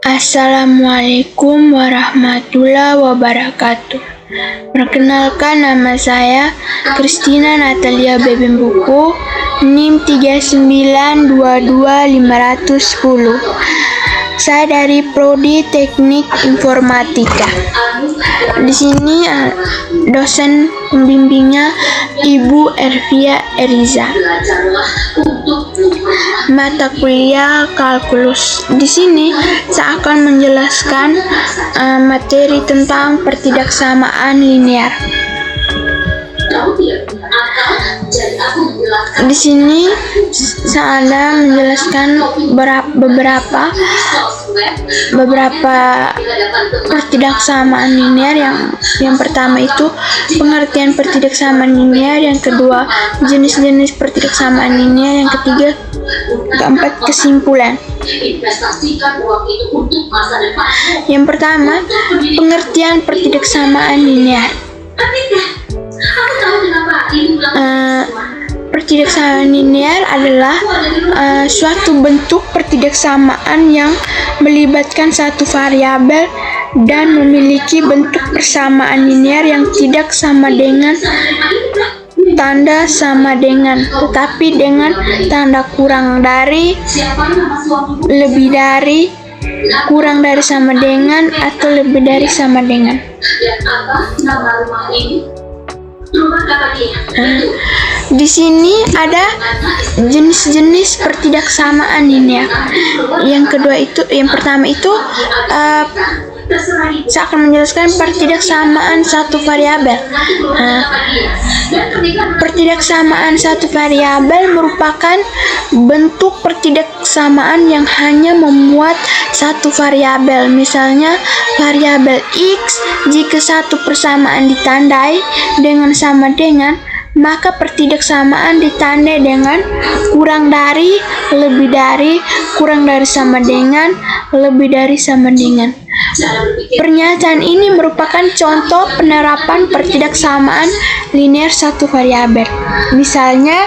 Assalamualaikum warahmatullahi wabarakatuh. Perkenalkan, nama saya Christina Natalia Bebembuku, NIM 3922510. Saya dari Prodi Teknik Informatika. Di sini dosen pembimbingnya Ibu Ervia Eriza. Mata kuliah kalkulus. Di sini saya akan menjelaskan materi tentang pertidaksamaan linear. Di sini saya akan menjelaskan beberapa pertidaksamaan linear. Yang pertama itu pengertian pertidaksamaan linear, yang kedua jenis-jenis pertidaksamaan linear, yang ketiga keempat kesimpulan. Yang pertama, pengertian pertidaksamaan linear. Pertidaksamaan linear adalah suatu bentuk pertidaksamaan yang melibatkan satu variabel dan memiliki bentuk persamaan linear yang tidak sama dengan tanda sama dengan, tetapi dengan tanda kurang dari, lebih dari, kurang dari sama dengan, atau lebih dari sama dengan. Di sini ada jenis-jenis pertidaksamaan linear. Yang pertama itu saya akan menjelaskan pertidaksamaan satu variabel. Pertidaksamaan satu variabel merupakan bentuk pertidaksamaan yang hanya memuat satu variabel. Misalnya variabel X, jika satu persamaan ditandai dengan sama dengan, maka pertidaksamaan ditandai dengan kurang dari, lebih dari, kurang dari sama dengan, lebih dari sama dengan. Pernyataan ini merupakan contoh penerapan pertidaksamaan linear satu variabel. Misalnya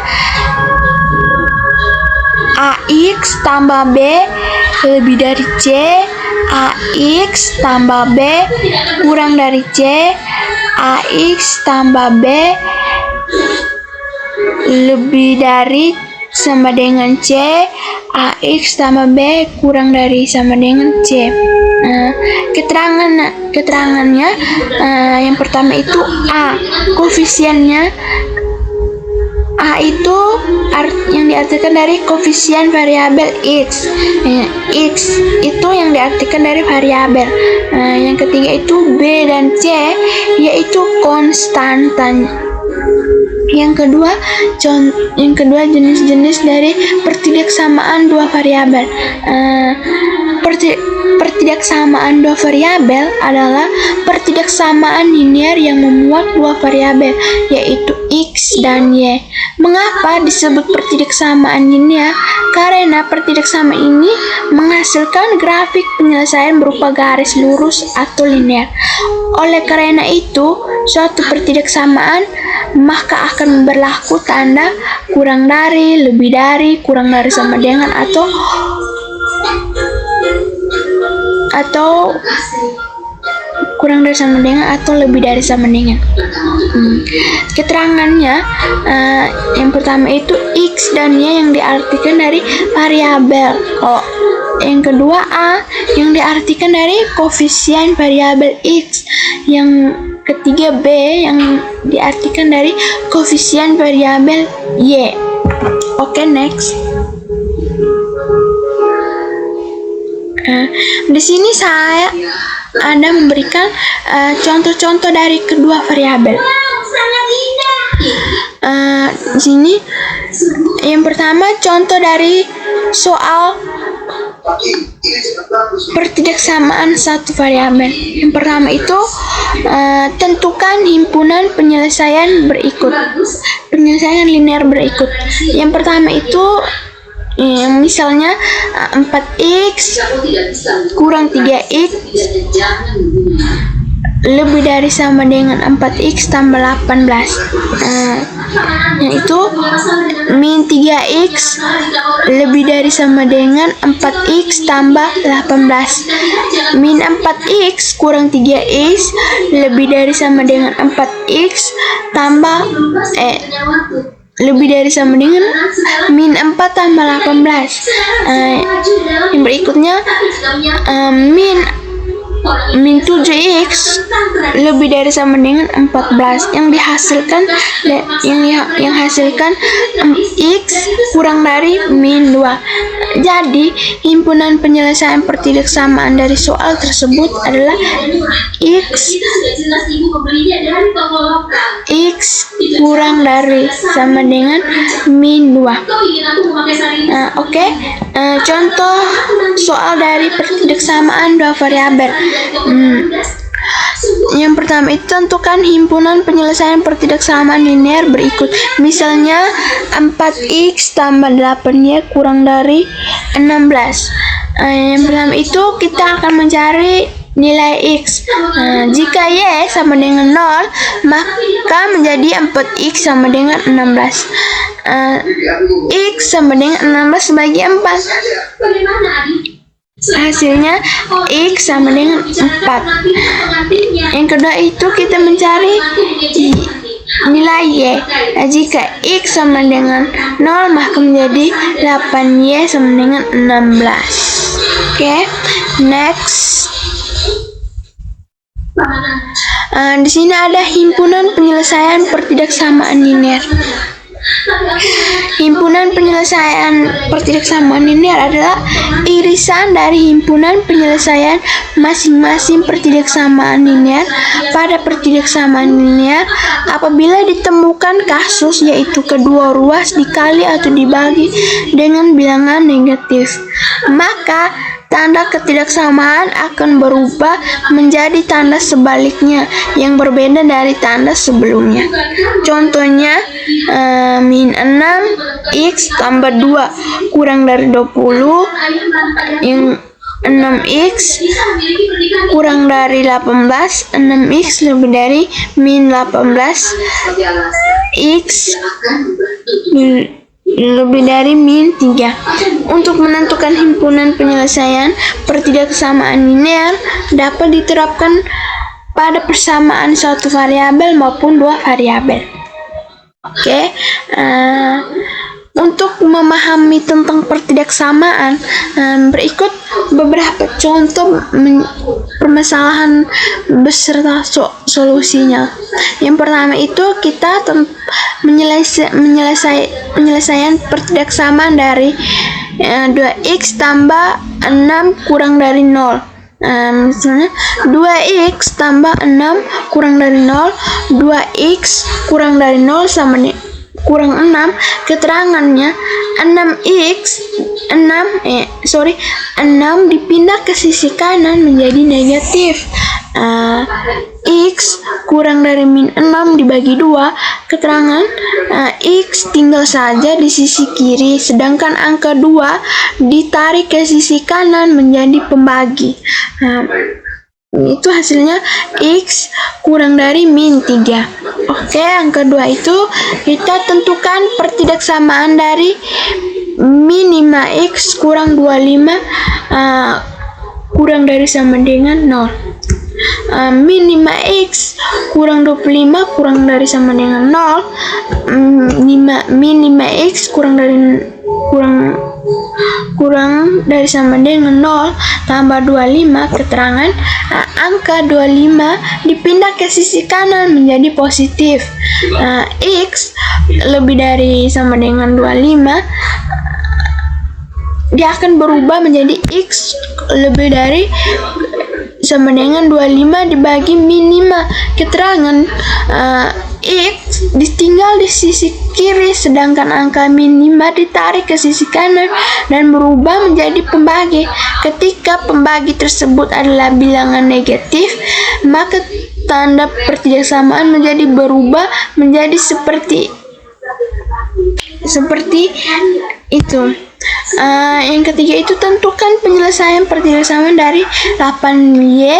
AX tambah B lebih dari C, AX tambah B kurang dari C, AX tambah B lebih dari sama dengan C, AX tambah B kurang dari sama dengan C. Keterangannya yang pertama itu A, koefisiennya. A itu yang diartikan dari koefisien variabel X. X itu yang diartikan dari variabel. Yang ketiga itu B dan C, yaitu konstantan. Yang kedua jenis-jenis dari pertidaksamaan dua variabel. Pertidaksamaan dua variabel adalah pertidaksamaan linear yang memuat dua variabel, yaitu X dan Y. Mengapa disebut pertidaksamaan linear? Karena pertidaksamaan ini menghasilkan grafik penyelesaian berupa garis lurus atau linear. Oleh karena itu, suatu pertidaksamaan maka akan berlaku tanda kurang dari, lebih dari, kurang dari sama dengan, atau kurang dari sama dengan, atau lebih dari sama dengan. Keterangannya yang pertama itu X dan Y yang diartikan dari variabel. Yang kedua A yang diartikan dari koefisien variabel X. Yang ketiga B yang diartikan dari koefisien variabel Y. Oke, next. Di sini saya ada memberikan contoh-contoh dari kedua variabel. Di sini yang pertama contoh dari soal pertidaksamaan satu variabel. Yang pertama itu tentukan himpunan penyelesaian berikut. Penyelesaian linear berikut. Yang pertama itu misalnya 4x kurang 3x lebih dari sama dengan 4x tambah 18. Yaitu min 3x lebih dari sama dengan 4x tambah 18. Min 4x kurang 3x lebih dari sama dengan 4x tambah lebih dari sama dengan min 4 tambah 18. Yang berikutnya min 7x lebih dari sama dengan 14. Yang dihasilkan yang hasilkan x kurang dari min 2. Jadi himpunan penyelesaian pertidaksamaan dari soal tersebut adalah x kurang dari sama dengan min 2. Oke. Contoh soal dari pertidaksamaan dua variabel. Yang pertama itu tentukan himpunan penyelesaian pertidaksamaan linear berikut. Misalnya 4x tambah 8y kurang dari 16. Yang pertama itu kita akan mencari nilai x. Jika y sama dengan 0, maka menjadi 4x sama dengan 16. X sama dengan 16 bagi 4. Hasilnya x sama dengan 4. Yang kedua itu kita mencari nilai y. Jika x sama dengan 0, maka menjadi 8y sama dengan 16. Oke, next. Di sini ada himpunan penyelesaian pertidaksamaan linear. Himpunan penyelesaian pertidaksamaan linear adalah irisan dari himpunan penyelesaian masing-masing pertidaksamaan linear pada pertidaksamaan linear apabila ditemukan kasus yaitu kedua ruas dikali atau dibagi dengan bilangan negatif. Maka tanda ketidaksamaan akan berubah menjadi tanda sebaliknya yang berbeda dari tanda sebelumnya. Contohnya min 6x tambah 2 kurang dari 20, yang 6x kurang dari 18, 6x lebih dari min 18, x lebih dari min 3. Untuk menentukan himpunan penyelesaian pertidaksamaan linear dapat diterapkan pada persamaan suatu variabel maupun dua variabel. Oke. Untuk memahami tentang pertidaksamaan, berikut beberapa contoh permasalahan beserta solusinya. Yang pertama itu kita penyelesaian pertidaksamaan dari 2x tambah 6 kurang dari 0. Misalnya 2x tambah 6 kurang dari 0, 2x kurang dari 0 sama kurang 6. Keterangannya 6 dipindah ke sisi kanan menjadi negatif. X kurang dari min 6 dibagi 2. Keterangan x tinggal saja di sisi kiri, sedangkan angka 2 ditarik ke sisi kanan menjadi pembagi. Itu hasilnya x kurang dari min 3. Oke, yang kedua itu kita tentukan pertidaksamaan dari min 5x kurang 25 kurang dari sama dengan 0. Min 5x kurang 25 kurang dari sama dengan 0. Min 5x kurang dari sama dengan 0 tambah 25. Keterangan angka 25 dipindah ke sisi kanan menjadi positif. X lebih dari sama dengan 25, dia akan berubah menjadi x lebih dari sama dengan 25 dibagi min 5. Keterangan x ditinggal di sisi kiri, sedangkan angka min 5 ditarik ke sisi kanan dan berubah menjadi pembagi. Ketika pembagi tersebut adalah bilangan negatif, maka tanda pertidaksamaan menjadi berubah menjadi seperti itu. Yang ketiga itu tentukan penyelesaian pertidaksamaan dari 8y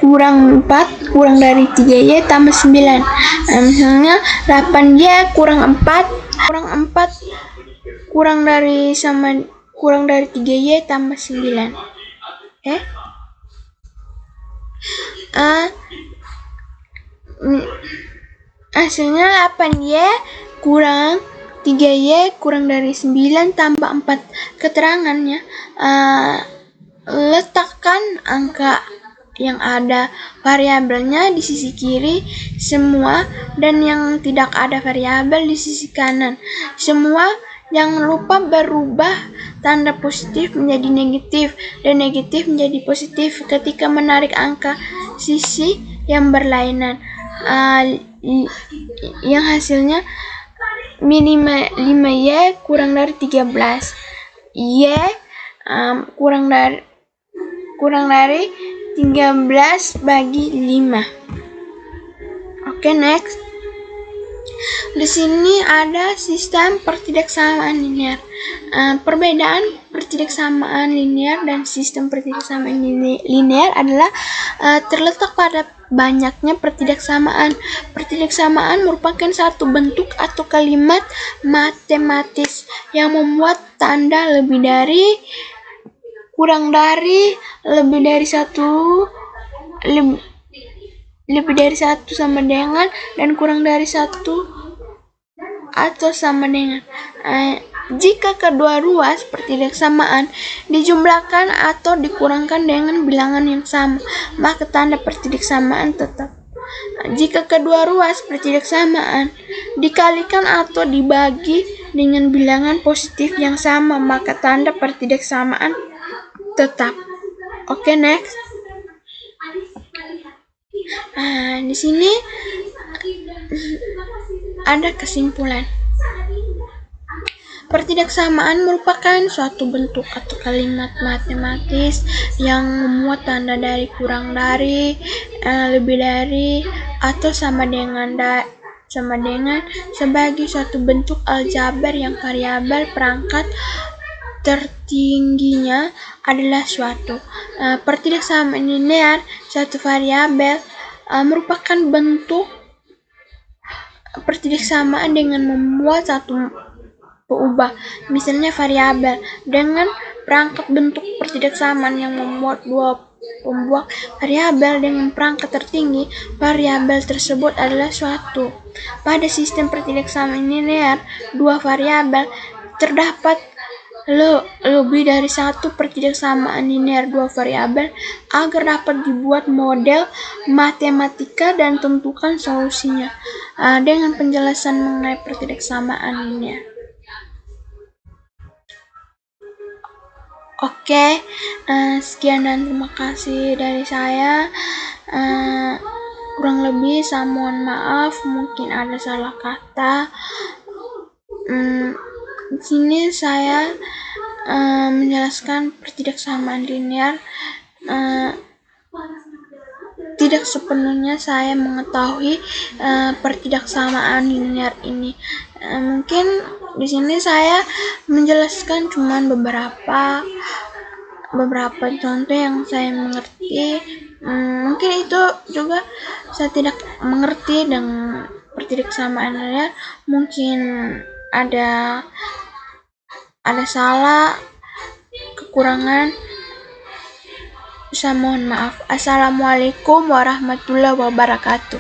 kurang 4 kurang dari 3Y tambah 9. Misalnya 8Y kurang 4 kurang dari 3Y tambah 9. Hasilnya 8Y kurang 3Y kurang dari 9 tambah 4. Keterangannya, letakkan angka yang ada variabelnya di sisi kiri semua dan yang tidak ada variabel di sisi kanan semua. Jangan lupa berubah tanda positif menjadi negatif dan negatif menjadi positif ketika menarik angka sisi yang berlainan, yang hasilnya minimal 5Y kurang dari 13. Y kurang dari 13 bagi 5. Oke, next. Di sini ada sistem pertidaksamaan linear. Perbedaan pertidaksamaan linear dan sistem pertidaksamaan linear adalah terletak pada banyaknya pertidaksamaan. Pertidaksamaan merupakan satu bentuk atau kalimat matematis yang memuat tanda lebih dari, kurang dari, lebih dari satu sama dengan, dan kurang dari satu atau sama dengan. Jika kedua ruas pertidaksamaan dijumlahkan atau dikurangkan dengan bilangan yang sama, maka tanda pertidaksamaan tetap. Jika kedua ruas pertidaksamaan dikalikan atau dibagi dengan bilangan positif yang sama, maka tanda pertidaksamaan tetap. Oke, next. Di sini ada kesimpulan. Pertidaksamaan merupakan suatu bentuk atau kalimat matematis yang memuat tanda dari, kurang dari, lebih dari, atau sama dengan sebagai suatu bentuk aljabar yang variabel perangkat tertingginya adalah suatu. Pertidaksamaan linear suatu variabel merupakan bentuk pertidaksamaan dengan memuat satu peubah, misalnya variabel, dengan perangkat bentuk pertidaksamaan yang memuat dua pembuah variabel dengan perangkat tertinggi. Variabel tersebut adalah suatu. Pada sistem pertidaksamaan linear dua variabel terdapat lebih dari satu pertidaksamaan linear dua variabel. Agar dapat dibuat model matematika dan tentukan solusinya dengan penjelasan mengenai pertidaksamaan linear. Oke, sekian dan terima kasih dari saya. Kurang lebih saya mohon maaf, mungkin ada salah kata. Di sini saya menjelaskan pertidaksamaan linear. Tidak sepenuhnya saya mengetahui pertidaksamaan linear ini. Mungkin di sini saya menjelaskan cuman beberapa contoh yang saya mengerti. Mungkin itu juga saya tidak mengerti dengan pertidaksamaan linear. Mungkin ada salah, kekurangan. Saya mohon maaf. Assalamualaikum warahmatullahi wabarakatuh.